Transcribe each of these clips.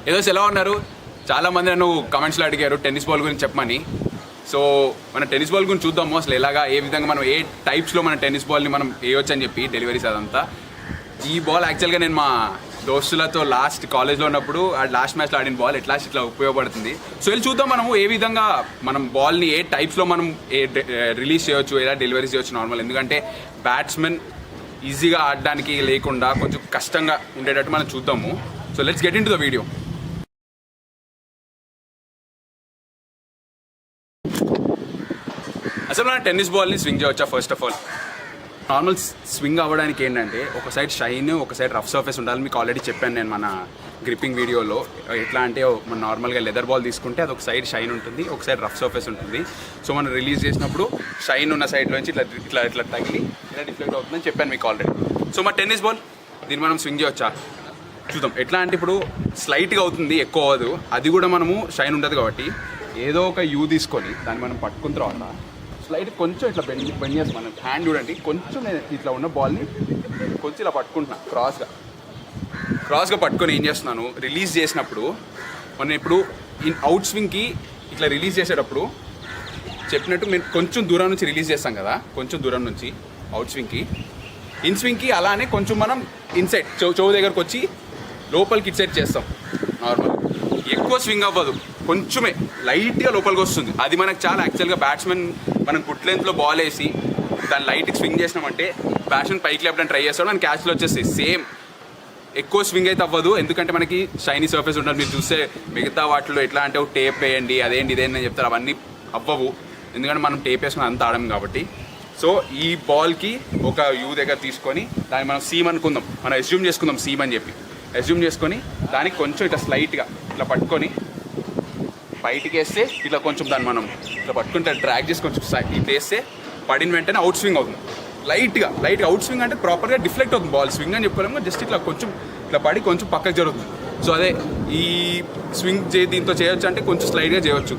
ఏదో ఎలా ఉన్నారు? చాలామంది నన్ను కమెంట్స్లో అడిగారు టెన్నిస్ బాల్ గురించి చెప్పమని. సో మన టెన్నిస్ బాల్ గురించి చూద్దాము అసలు ఎలాగా ఏ విధంగా మనం ఏ టైప్స్లో మన టెన్నిస్ బాల్ని మనం వేయవచ్చు అని చెప్పి డెలివరీస్ అదంతా. ఈ బాల్ యాక్చువల్గా నేను మా దోస్తులతో లాస్ట్ కాలేజ్లో ఉన్నప్పుడు లాస్ట్ మ్యాచ్లో ఆడిన బాల్ ఇట్లా ఉపయోగపడుతుంది. సో వెళ్ళి చూద్దాం మనము ఏ విధంగా మనం బాల్ని ఏ టైప్స్లో మనం రిలీజ్ చేయవచ్చు, ఎలా డెలివరీ చేయవచ్చు నార్మల్. ఎందుకంటే బ్యాట్స్మెన్ ఈజీగా ఆడడానికి లేకుండా కొంచెం కష్టంగా ఉండేటట్టు మనం చూద్దాము. So let's get in to the video. అసలు మన టెన్నిస్ బాల్ని స్వింగ్ చేయవచ్చా? First of all normal swing అవ్వడానికి ఏంటంటే ఒక సైడ్ షైన్, ఒక సైడ్ రఫ్ సర్ఫేస్ ఉండాలి. మీకు ఆల్రెడీ చెప్పాను నేను మన గ్రిప్పింగ్ వీడియోలో. ఎట్లా అంటే మన నార్మల్గా లెదర్ బాల్ తీసుకుంటే అది ఒక సైడ్ షైన్ ఉంటుంది, ఒక సైడ్ రఫ్ సర్ఫేస్ ఉంటుంది. సో మనం రిలీజ్ చేసినప్పుడు షైన్ ఉన్న సైడ్లోంచి ఇట్లా తగిలి ఇలా డిఫ్లెక్ట్ అవుతుందని చెప్పాను మీకు ఆల్రెడీ. సో మన టెన్నిస్ బాల్ దీన్ని మనం స్వింగ్ చేయవచ్చా చూద్దాం. ఎట్లా అంటే ఇప్పుడు స్లైట్గా అవుతుంది, ఎక్కువ అవ్వదు. అది కూడా మనము షైన్ ఉంటుంది కాబట్టి ఏదో ఒక యూ తీసుకొని దాన్ని మనం పట్టుకున్న తర్వాత స్లైట్ కొంచెం ఇట్లా బెండ్ చేసి మనం హ్యాండ్ చూడండి, కొంచెం నేను ఇట్లా ఉన్న బాల్ని కొంచెం ఇలా పట్టుకుంటున్నా క్రాస్గా పట్టుకొని ఏం చేస్తున్నాను, రిలీజ్ చేసినప్పుడు మనం ఇప్పుడు అవుట్ స్వింగ్కి ఇట్లా రిలీజ్ చేసేటప్పుడు చెప్పినట్టు మేము కొంచెం దూరం నుంచి రిలీజ్ చేస్తాం కదా, కొంచెం దూరం నుంచి అవుట్ స్వింగ్కి. ఇన్ స్వింగ్కి అలానే కొంచెం మనం ఇన్సైడ్ చెవు దగ్గరకు వచ్చి లోపలికి ఇట్ సైడ్ చేస్తాం. నార్మల్ ఎక్కువ స్వింగ్ అవ్వదు, కొంచెమే లైట్గా లోపలికి వస్తుంది. అది మనకు చాలా యాక్చువల్గా బ్యాట్స్మెన్ మనం గుడ్ లెంత్లో బాల్ వేసి దాన్ని లైట్కి స్వింగ్ చేసినామంటే బ్యాట్స్మెన్ పైకి లేపడానికి ట్రై చేస్తాడు, మనకి క్యాచ్లో వచ్చేస్తాయి. సేమ్ ఎక్కువ స్వింగ్ అయితే అవ్వదు, ఎందుకంటే మనకి షైనీ సర్ఫేస్ ఉంటుంది. మీరు చూస్తే మిగతా వాటిలో ఎట్లా అంటే టేప్ వేయండి అదేంటి ఇదేంటి అని చెప్తారు, అవన్నీ అవ్వవు. ఎందుకంటే మనం టేప్ వేసుకుని అంత ఆడము కాబట్టి. సో ఈ బాల్కి ఒక యూ దగ్గర తీసుకొని దాన్ని మనం సీమ్ అనుకుందాం, మనం ఎస్యూమ్ చేసుకుందాం సీమ్ అని చెప్పి. ఎస్యూమ్ చేసుకొని దానికి కొంచెం ఇట్లా స్లైట్గా ఇట్లా పట్టుకొని బయటికి వేస్తే ఇట్లా కొంచెం దాన్ని మనం ఇట్లా పట్టుకుంటే డ్రాగ్ చేసి కొంచెం ఇట్లా వేస్తే పడిన వెంటనే అవుట్ స్వింగ్ అవుతుంది. లైట్గా అవుట్ స్వింగ్ అంటే ప్రాపర్గా డిఫ్లెక్ట్ అవుతుంది బాల్. స్వింగ్ అని చెప్పలేము, జస్ట్ ఇట్లా కొంచెం ఇట్లా పడి కొంచెం పక్కకు జరుగుతుంది. సో అదే ఈ స్వింగ్ దీంతో చేయొచ్చు అంటే కొంచెం స్లైడ్గా చేయొచ్చు.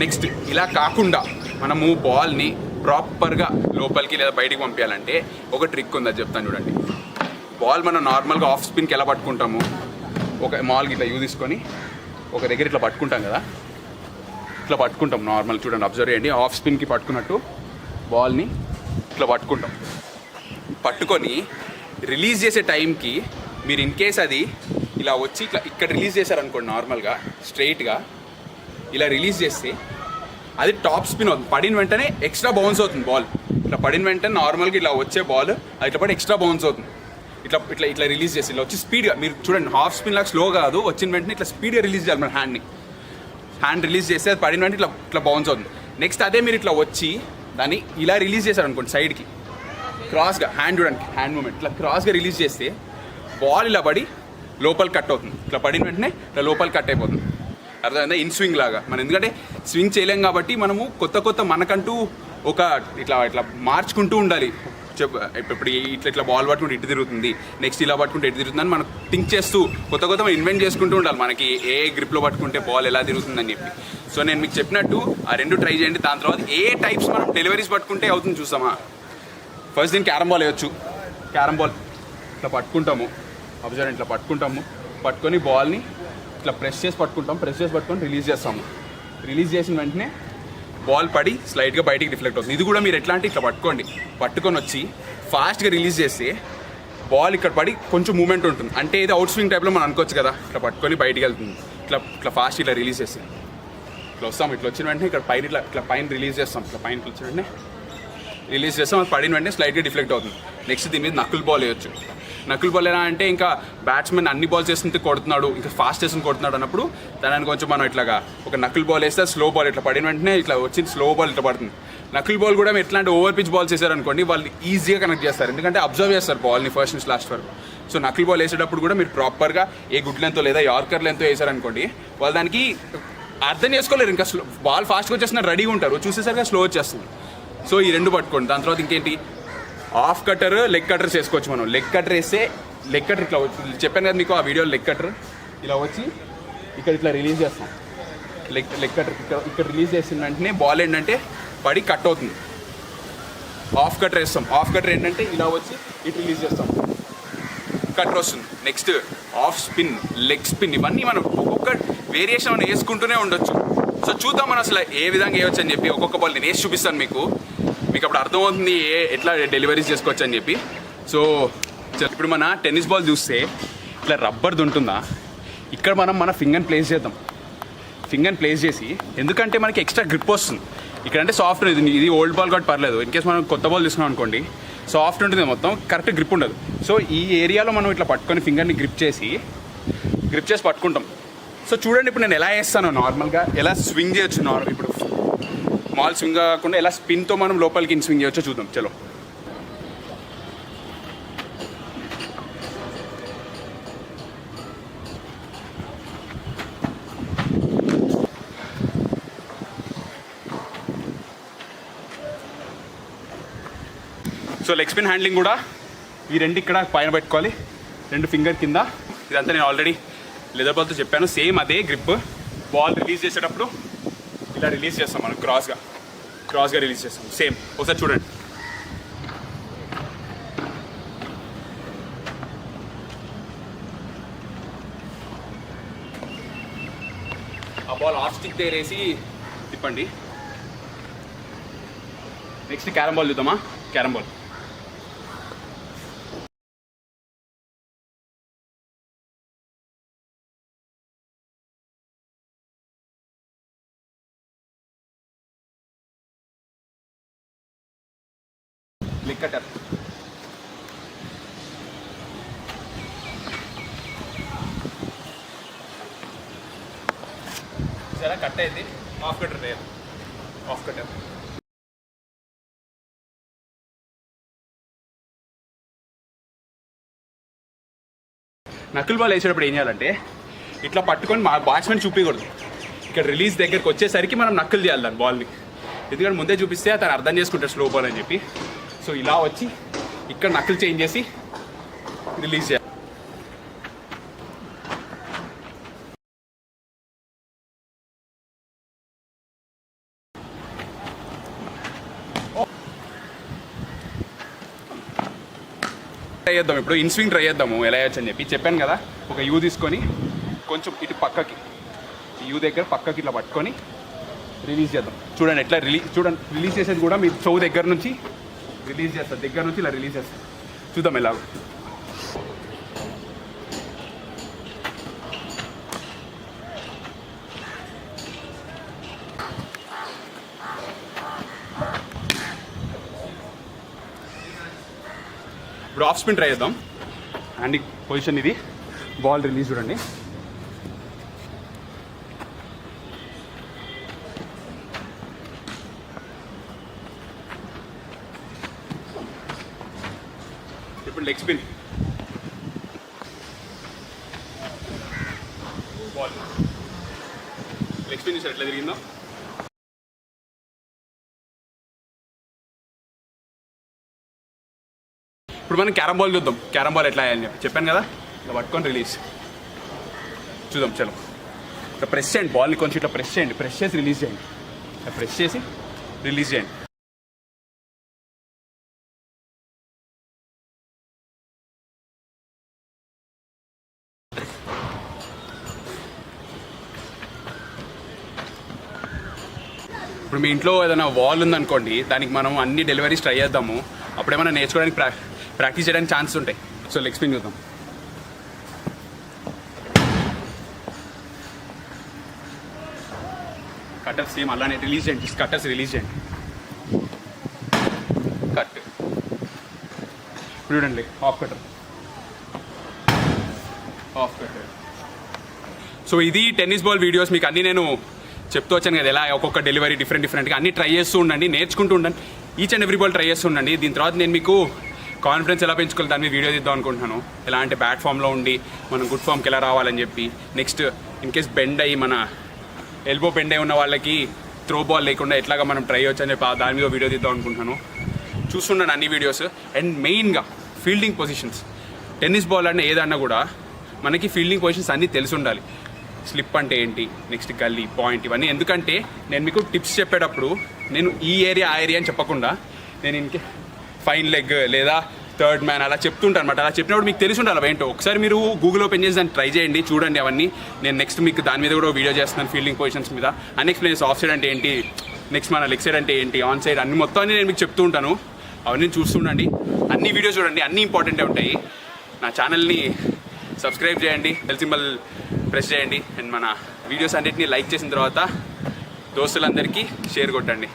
నెక్స్ట్ ఇలా కాకుండా మనము బాల్ని ప్రాపర్గా లోపలికి లేదా బయటికి పంపించాలంటే ఒక ట్రిక్ ఉంది, అది చెప్తాను చూడండి. బాల్ మనం నార్మల్గా ఆఫ్ స్పిన్కి ఎలా పట్టుకుంటాము, ఒక మాల్కి ఇట్లా యూ తీసుకొని ఒక దగ్గర ఇట్లా పట్టుకుంటాం కదా, ఇట్లా పట్టుకుంటాం నార్మల్. చూడండి, అబ్జర్వ్ చేయండి. ఆఫ్ స్పిన్కి పట్టుకున్నట్టు బాల్ని ఇట్లా పట్టుకొని రిలీజ్ చేసే టైంకి మీరు ఇన్ కేస్ అది ఇలా వచ్చి ఇట్లా ఇక్కడ రిలీజ్ చేశారనుకోండి, నార్మల్గా స్ట్రైట్గా ఇలా రిలీజ్ చేస్తే అది టాప్ స్పిన్ అవుతుంది. పడిన వెంటనే ఎక్స్ట్రా బౌన్స్ అవుతుంది బాల్. ఇట్లా పడిన వెంటనే నార్మల్గా ఇలా వచ్చే బాల్ అది ఇట్లా పడి ఎక్స్ట్రా బౌన్స్ అవుతుంది. ఇట్లా రిలీజ్ చేసి ఇలా వచ్చి స్పీడ్గా మీరు చూడండి, హాఫ్ స్పిన్ లాగా స్లో కాదు, వచ్చిన వెంటనే ఇట్లా స్పీడ్గా రిలీజ్ చేయాలి మన హ్యాండ్ రిలీజ్ చేస్తే అది పడిన వెంటనే ఇట్లా బౌన్స్ అవుతుంది. నెక్స్ట్ అదే మీరు ఇట్లా వచ్చి దాన్ని ఇలా రిలీజ్ చేశారు అనుకోండి సైడ్కి క్రాస్గా, హ్యాండ్ చూడండి, హ్యాండ్ మూమెంట్ ఇట్లా క్రాస్గా రిలీజ్ చేస్తే బాల్ ఇలా పడి లోపల కట్ అవుతుంది. ఇట్లా పడిన వెంటనే ఇట్లా లోపల కట్ అయిపోతుంది. అర్థమైందా? ఇన్ స్వింగ్ లాగా మనం ఎందుకంటే స్వింగ్ చేయలేం కాబట్టి మనము కొత్త మనకంటూ ఒక ఇట్లా మార్చుకుంటూ ఉండాలి. ఇప్పుడు ఇట్లా బాల్ పట్టుకుంటే ఇటు తిరుగుతుంది, నెక్స్ట్ ఇలా పట్టుకుంటే ఎటు తిరుగుతుంది అని మనం థింక్ చేస్తూ కొత్త మనం ఇన్వెంట్ చేసుకుంటూ ఉండాలి, మనకి ఏ గ్రిప్లో పట్టుకుంటే బాల్ ఎలా తిరుగుతుందని చెప్పి. సో నేను మీకు చెప్పినట్టు ఆ రెండు ట్రై చేయండి. దాని తర్వాత ఏ టైప్స్ మనం డెలివరీస్ పట్టుకుంటే అవుతుంది చూసామా. ఫస్ట్ దీన్ని క్యారమ్ బాల్ వేయచ్చు. క్యారమ్ బాల్ ఇట్లా పట్టుకుంటాము, అబ్జర్వ్ ఇట్లా పట్టుకొని బాల్ని ఇట్లా ప్రెస్ చేసి పట్టుకొని రిలీజ్ చేస్తాము. రిలీజ్ చేసిన వెంటనే బాల్ పడి స్లైడ్గా బయటికి రిఫ్లెక్ట్ అవుతుంది. ఇది కూడా మీరు ఎట్లా అంటే ఇట్లా పట్టుకొని వచ్చి ఫాస్ట్గా రిలీజ్ చేస్తే బాల్ ఇక్కడ పడి కొంచెం మూమెంట్ ఉంటుంది. అంటే ఇది అవుట్ స్వింగ్ టైప్లో మనం అనుకోవచ్చు కదా. ఇట్లా పట్టుకొని బయటికి వెళ్తుంది. ఇట్లా ఫాస్ట్ ఇట్లా రిలీజ్ చేస్తే ఇట్లా వస్తాం. ఇట్లా వచ్చిన వెంటనే ఇక్కడ పైన ఇట్లా పైన రిలీజ్ చేస్తాం. ఇట్లా పైన వచ్చిన వెంటనే రిలీజ్ చేస్తాం, అది పడిన వెంటనే స్లైడ్గా డిఫ్లెక్ట్ అవుతుంది. నెక్స్ట్ దీని మీద నక్కుల్ బాల్ వేయచ్చు. నక్కుల్ బాల్ ఎలా అంటే ఇంకా బ్యాట్స్మెన్ అన్ని బాల్స్ వేస్తుంటే కొడుతున్నాడు, ఇంకా ఫాస్ట్ వేసుకుని కొడుతున్నాడు అన్నప్పుడు దాని కొంచెం మనం ఇట్లాగా ఒక నక్కుల్ బాల్ వేస్తే స్లో బాల్ ఇట్లా పడిన వెంటనే ఇట్లా వచ్చి స్లో బాల్ ఇట్లా పడుతుంది. నక్కుల్ బాల్ కూడా ఎట్లా అంటే ఓవర్ పిచ్ బాల్స్ వేసారనుకోండి, వాళ్ళు ఈజీగా కనెక్ట్ చేస్తారు, ఎందుకంటే అబ్జర్వ్ చేస్తారు బాల్ని ఫస్ట్ నుంచి లాస్ట్ వరకు. సో నక్కుల్ బాల్ వేసేటప్పుడు కూడా మీరు ప్రాపర్గా ఏ గుడ్ లెంత్తో లేదా యార్కర్ లెంత్తో వేసారనుకోండి, వాళ్ళు దానికి అర్థం చేసుకోలేరు. ఇంకా బాల్ ఫాస్ట్గా వచ్చేస్తున్నారు, రెడీగా ఉంటారు, చూసేసరిగా స్లో వచ్చేస్తుంది. సో ఈ రెండు పట్టుకోండి. దాని తర్వాత ఇంకేంటి, ఆఫ్ కట్టర్, లెగ్ కట్టర్స్ వేసుకోవచ్చు. మనం లెగ్ కట్టర్ వేస్తే లెగ్ కట్టర్ ఇట్లా చెప్పాను కదా మీకు ఆ వీడియో, లెగ్ కట్టర్ ఇలా వచ్చి ఇక్కడ ఇట్లా రిలీజ్ చేస్తాం. లెగ్ కట్టర్ ఇక్కడ రిలీజ్ చేసిన వెంటనే బాల్ ఏంటంటే పడి కట్ అవుతుంది. ఆఫ్ కట్టర్ వేస్తాం. ఆఫ్ కట్టర్ ఏంటంటే ఇలా వచ్చి ఇటు రిలీజ్ చేస్తాం. కట్టర్ వస్తుంది. Next of spin, leg spin, ఇవన్నీ మనం ఒక్కొక్క వేరియేషన్ మనం వేసుకుంటూనే ఉండొచ్చు. సో చూద్దాం మనం అసలు ఏ విధంగా వేయవచ్చు అని చెప్పి ఒక్కొక్క బాల్ నేను వేసి చూపిస్తాను మీకు అప్పుడు అర్థమవుతుంది ఎట్లా డెలివరీస్ చేసుకోవచ్చు అని చెప్పి. సో ఇప్పుడు మన టెన్నిస్ బాల్ చూస్తే ఇట్లా రబ్బర్ది ఉంటుందా, ఇక్కడ మనం మన ఫింగర్ని ప్లేస్ చేద్దాం. ఫింగర్ని ప్లేస్ చేసి, ఎందుకంటే మనకి ఎక్స్ట్రా గ్రిప్ వస్తుంది. ఇక్కడ అంటే సాఫ్ట్ ఉంది, ఇది ఓల్డ్ బాల్ కాబట్టి పర్లేదు. ఇన్ కేస్ మనం కొత్త బాల్ తీసుకున్నాం అనుకోండి సాఫ్ట్ ఉంటుంది మొత్తం, కరెక్ట్ గ్రిప్ ఉండదు. సో ఈ ఏరియాలో మనం ఇట్లా పట్టుకొని ఫింగర్ని గ్రిప్ చేసి పట్టుకుంటాం. సో చూడండి ఇప్పుడు నేను ఎలా వేస్తాను నార్మల్గా, ఎలా స్వింగ్ చేయొచ్చు. ఇప్పుడు మాల్ స్వింగ్ కాకుండా ఎలా స్పిన్తో మనం లోపలికి స్వింగ్ చేయొచ్చో చూద్దాం. చలో సో లెగ్ స్పిన్ హ్యాండ్లింగ్ కూడా ఈ రెండు ఇక్కడ పైన పెట్టుకోవాలి, రెండు ఫింగర్ కింద. ఇదంతా నేను ఆల్రెడీ లెదర్ బాల్తో చెప్పాను. సేమ్ అదే గ్రిప్. బాల్ రిలీజ్ చేసేటప్పుడు ఇలా రిలీజ్ చేస్తాం, మనం క్రాస్గా రిలీజ్ చేస్తాం. సేమ్ ఒకసారి చూడండి. ఆ బాల్ ఆఫ్ స్టిక్ దగ్గర వేసి తిప్పండి. నెక్స్ట్ క్యారమ్ బాల్ చూద్దామా. Carrom ball leg cutter. సరే కట్ అయింది. ఆఫ్ కట్టర్ వేయాలి. ఆఫ్ కట్టర్ నకిల్ బాల్ వేసేటప్పుడు ఏం చేయాలంటే ఇట్లా పట్టుకొని మా బ్యాట్స్మెన్ చూపించకూడదు. ఇక్కడ రిలీజ్ దగ్గరికి వచ్చేసరికి మనం నక్కులు చేయాలి దాని బాల్ని. ఎందుకంటే ముందే చూపిస్తే అతను అర్థం చేసుకుంటాడు స్లో బాల్ అని చెప్పి. సో ఇలా వచ్చి ఇక్కడ నక్కులు చేంజ్ చేసి రిలీజ్ చేయాలి. ట్రై చేద్దాం. ఇప్పుడు ఇన్స్వింగ్ ట్రై చేద్దాము ఎలా వేయచ్చు అని చెప్పాను కదా. ఒక యూ తీసుకొని కొంచెం ఇటు పక్కకి, యూ దగ్గర పక్కకి ఇట్లా పట్టుకొని రిలీజ్ చేద్దాం. చూడండి ఎట్లా రిలీజ్ చేసేది కూడా మీ చెవు దగ్గర నుంచి రిలీజ్ చేస్తారు, దగ్గర నుంచి ఇలా రిలీజ్ చేస్తారు. చూద్దాం ఎలాగో. ఇప్పుడు ఆఫ్ స్పిన్ ట్రై చేద్దాం. అండ్ పొజిషన్ ఇది, బాల్ రిలీజ్ చూడండి. ఇప్పుడు leg spin, ball leg spin చూసారు ఎట్లా తిరిగిందో. ఇప్పుడు మనం క్యారమ్ బాల్ చూద్దాం. క్యారమ్ బాల్ ఎట్లా వేయాలని చెప్పాను కదా. ఇలా పట్టుకొని రిలీజ్ చూద్దాం. చలో ఇట్లా ప్రెస్ చేయండి, బాల్ని కొంచెం ఇట్లా ప్రెస్ చేయండి, ప్రెస్ చేసి రిలీజ్ చేయండి, ఇట్లా ప్రెస్ చేసి రిలీజ్ చేయండి. ఇప్పుడు మీ ఇంట్లో ఏదైనా వాల్ ఉందనుకోండి, దానికి మనం అన్ని డెలివరీస్ ట్రై చేద్దాము. అప్పుడేమైనా నేర్చుకోవడానికి ప్రాక్టీస్ చేయడానికి ఛాన్స్ ఉంటాయి. సో లెగ్ స్పిన్ చూద్దాం. కట్టర్స్ సేమ్ అలానే రిలీజ్ చేయండి, కట్టర్స్ రిలీజ్ చేయండి. కట్ చూడండి, of cutter, of cutter. So ఇది టెన్నిస్ బాల్ వీడియోస్. మీకు అన్నీ నేను చెప్తూ వచ్చాను కదా, ఎలా ఒక్కొక్క డెలివరీ డిఫరెంట్గా అన్నీ ట్రై చేస్తూ ఉండండి, నేర్చుకుంటూ ఉండండి. Each and every ball try చేస్తూ ఉండండి. దీని తర్వాత నేను మీకు కాన్ఫిడెన్స్ ఎలా పెంచుకోవాలి దాని మీద వీడియో తీద్దాం అనుకుంటున్నాను. ఎలా అంటే బ్యాట్ ఫామ్లో ఉండి మనం గుడ్ ఫామ్కి ఎలా రావాలని చెప్పి. నెక్స్ట్ ఇన్ కేస్ బెండ్ అయ్యి మన ఎల్బో బెండ్ అయి ఉన్న వాళ్ళకి త్రో బాల్ లేకుండా ఎట్లాగా మనం ట్రై చేయొచ్చు అని చెప్పి దాని మీద వీడియో తీద్దాం అనుకుంటున్నాను. చూస్తున్నాను అన్ని వీడియోస్. అండ్ మెయిన్గా ఫీల్డింగ్ పొజిషన్స్. టెన్నిస్ బాల్ అంటే ఏదన్నా కూడా మనకి ఫీల్డింగ్ పొజిషన్స్ అన్నీ తెలిసి ఉండాలి. స్లిప్ అంటే ఏంటి, నెక్స్ట్ గల్లీ, పాయింట్, ఇవన్నీ. ఎందుకంటే నేను మీకు టిప్స్ చెప్పేటప్పుడు నేను ఈ ఏరియా ఆ ఏరియా అని చెప్పకుండా నేను ఇంకే ఫైన్ లెగ్ లేదా థర్డ్ మ్యాన్ అలా చెప్తుంటాను అనమాట. అలా చెప్పినప్పుడు మీకు తెలిసి ఉండాలి ఏంటో. ఒకసారి మీరు గూగుల్ ఓపెన్ చేసి దాన్ని ట్రై చేయండి, చూడండి అవన్నీ. నేను నెక్స్ట్ మీకు దాని మీద కూడా వీడియో చేస్తున్నాను, ఫీల్డింగ్ పొజిషన్స్ మీద అన్ని ఎక్స్ప్లెయిన్స్. ఆఫ్ సైడ్ అంటే ఏంటి, నెక్స్ట్ మన లెగ్ సైడ్ అంటే ఏంటి, ఆన్ సైడ్ అన్ని మొత్తం నేను మీకు చెప్తూ ఉంటాను. అవన్నీ చూస్తుండండి, అన్ని వీడియోస్ చూడండి, అన్నీ ఇంపార్టెంటే ఉంటాయి. నా ఛానల్ని సబ్స్క్రైబ్ చేయండి, బెల్ సింబల్ ప్రెస్ చేయండి, అండ్ మన వీడియోస్ అన్నిటిని లైక్ చేసిన తర్వాత దోస్తులందరికీ షేర్ కొట్టండి.